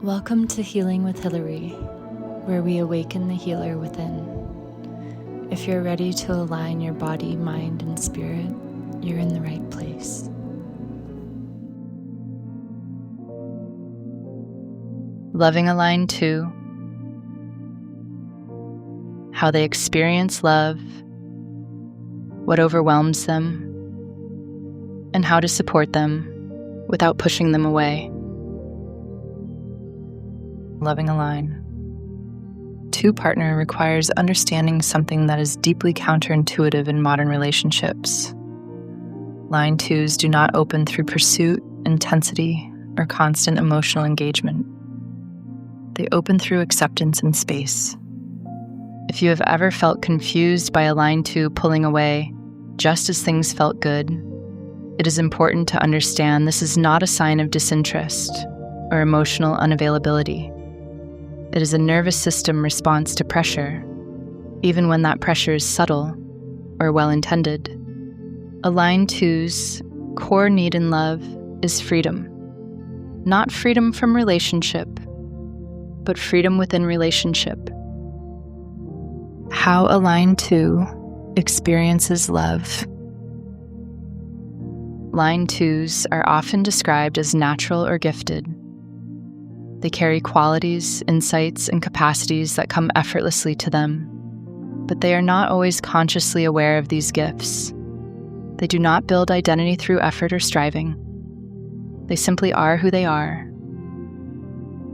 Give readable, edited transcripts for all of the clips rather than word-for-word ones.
Welcome to Healing with Hillary, where we awaken the healer within. If you're ready to align your body, mind, and spirit, you're in the right place. Loving aligned to how they experience love, what overwhelms them, and how to support them without pushing them away. Loving align. To partner requires understanding something that is deeply counterintuitive in modern relationships. Line twos do not open through pursuit, intensity, or constant emotional engagement. They open through acceptance and space. If you have ever felt confused by a line two pulling away just as things felt good, it is important to understand this is not a sign of disinterest or emotional unavailability. It is a nervous system response to pressure, even when that pressure is subtle or well-intended. A line two's core need in love is freedom. Not freedom from relationship, but freedom within relationship. How a line two experiences love. Line twos are often described as natural or gifted. They carry qualities, insights, and capacities that come effortlessly to them, but they are not always consciously aware of these gifts. They do not build identity through effort or striving. They simply are who they are.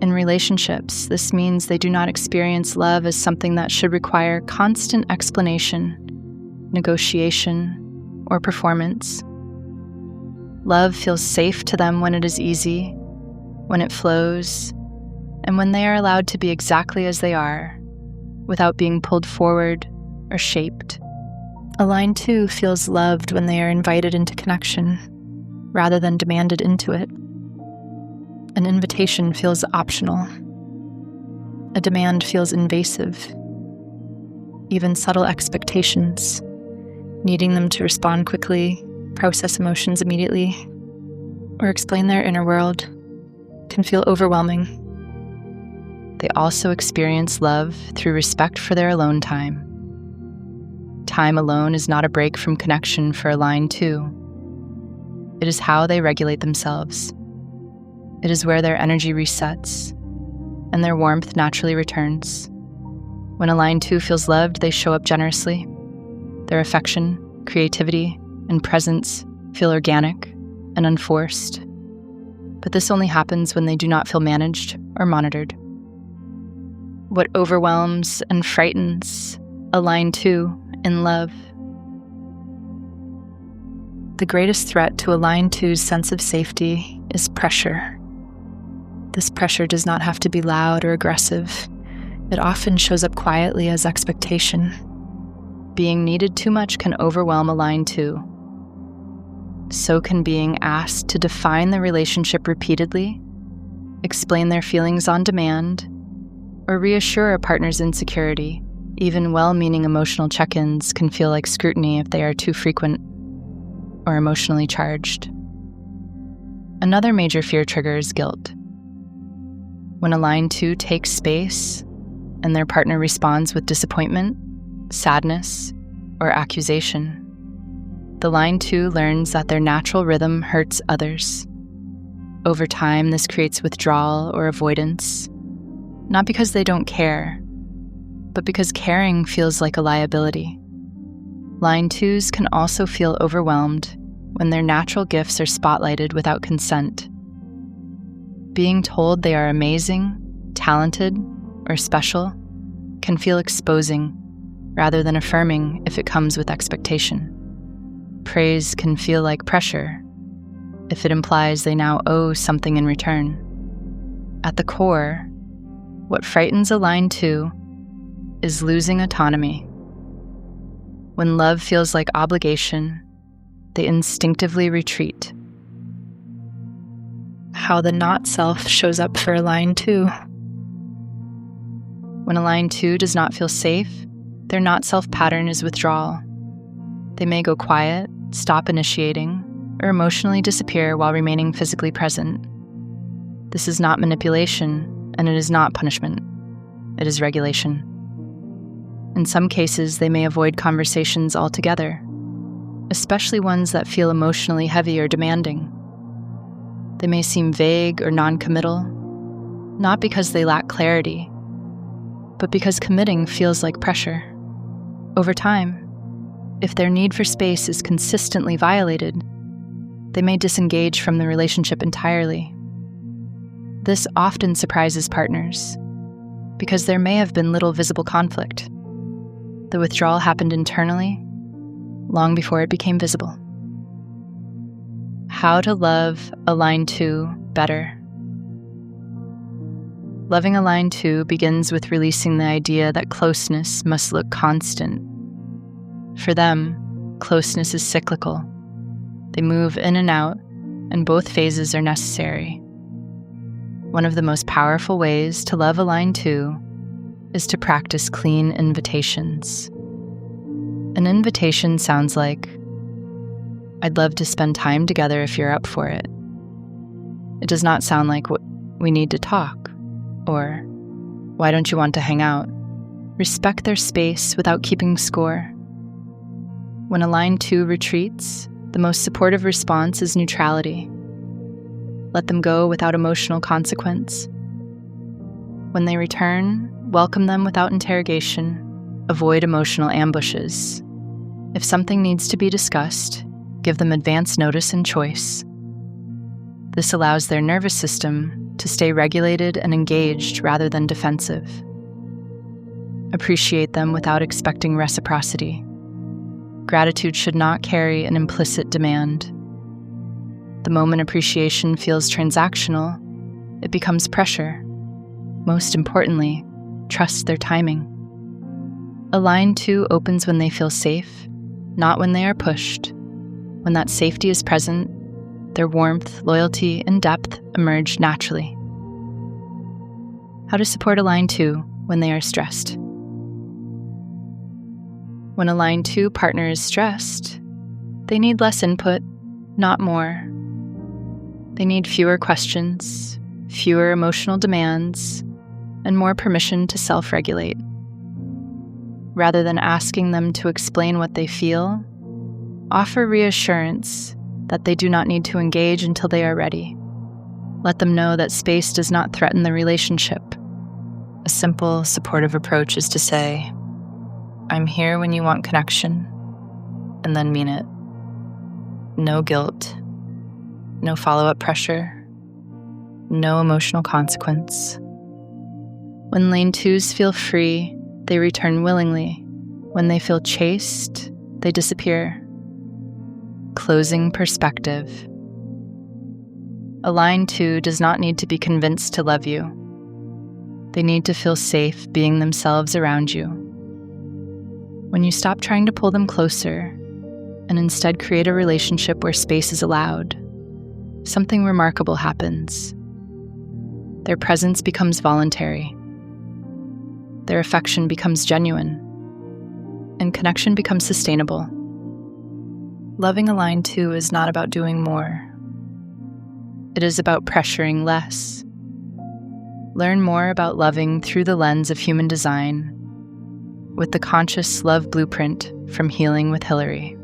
In relationships, this means they do not experience love as something that should require constant explanation, negotiation, or performance. Love feels safe to them when it is easy, when it flows, and when they are allowed to be exactly as they are, without being pulled forward or shaped. A line two feels loved when they are invited into connection, rather than demanded into it. An invitation feels optional. A demand feels invasive. Even subtle expectations, needing them to respond quickly, process emotions immediately, or explain their inner world, can feel overwhelming. They also experience love through respect for their alone time. Time alone is not a break from connection for a line two. It is how they regulate themselves. It is where their energy resets and their warmth naturally returns. When a line two feels loved, they show up generously. Their affection, creativity, and presence feel organic and unforced. But this only happens when they do not feel managed or monitored. What overwhelms and frightens a line two in love? The greatest threat to a line two's sense of safety is pressure. This pressure does not have to be loud or aggressive. It often shows up quietly as expectation. Being needed too much can overwhelm a line two. So can being asked to define the relationship repeatedly, explain their feelings on demand, or reassure a partner's insecurity. Even well-meaning emotional check-ins can feel like scrutiny if they are too frequent or emotionally charged. Another major fear trigger is guilt. When a line two takes space and their partner responds with disappointment, sadness, or accusation, the line two learns that their natural rhythm hurts others. Over time, this creates withdrawal or avoidance, not because they don't care, but because caring feels like a liability. Line twos can also feel overwhelmed when their natural gifts are spotlighted without consent. Being told they are amazing, talented, or special can feel exposing rather than affirming if it comes with expectation. Praise can feel like pressure if it implies they now owe something in return. At the core, what frightens a line two is losing autonomy. When love feels like obligation, they instinctively retreat. How the not self shows up for a line two. When a line two does not feel safe, their not self pattern is withdrawal. They may go quiet, stop initiating, or emotionally disappear while remaining physically present. This is not manipulation, and it is not punishment. It is regulation. In some cases, they may avoid conversations altogether, especially ones that feel emotionally heavy or demanding. They may seem vague or non-committal, not because they lack clarity, but because committing feels like pressure. Over time, if their need for space is consistently violated, they may disengage from the relationship entirely. This often surprises partners, because there may have been little visible conflict. The withdrawal happened internally, long before it became visible. How to love a line 2 better. Loving a line 2 begins with releasing the idea that closeness must look constant. For them, closeness is cyclical. They move in and out, and both phases are necessary. One of the most powerful ways to love a line 2 is to practice clean invitations. An invitation sounds like, "I'd love to spend time together if you're up for it." It does not sound like, "We need to talk," or "Why don't you want to hang out?" Respect their space without keeping score. When a line 2 retreats, the most supportive response is neutrality. Let them go without emotional consequence. When they return, welcome them without interrogation. Avoid emotional ambushes. If something needs to be discussed, give them advance notice and choice. This allows their nervous system to stay regulated and engaged rather than defensive. Appreciate them without expecting reciprocity. Gratitude should not carry an implicit demand. The moment appreciation feels transactional, it becomes pressure. Most importantly, trust their timing. A line 2 opens when they feel safe, not when they are pushed. When that safety is present, their warmth, loyalty, and depth emerge naturally. How to support a line 2 when they are stressed. When a line 2 partner is stressed, they need less input, not more. They need fewer questions, fewer emotional demands, and more permission to self-regulate. Rather than asking them to explain what they feel, offer reassurance that they do not need to engage until they are ready. Let them know that space does not threaten the relationship. A simple, supportive approach is to say, "I'm here when you want connection," and then mean it. No guilt, no follow-up pressure, no emotional consequence. When lane 2s feel free, they return willingly. When they feel chased, they disappear. Closing perspective. A line 2 does not need to be convinced to love you. They need to feel safe being themselves around you. When you stop trying to pull them closer and instead create a relationship where space is allowed, something remarkable happens. Their presence becomes voluntary. Their affection becomes genuine, and connection becomes sustainable. Loving a line 2 is not about doing more. It is about pressuring less. Learn more about loving through the lens of human design with the Conscious Love Blueprint from Healing with Hillary.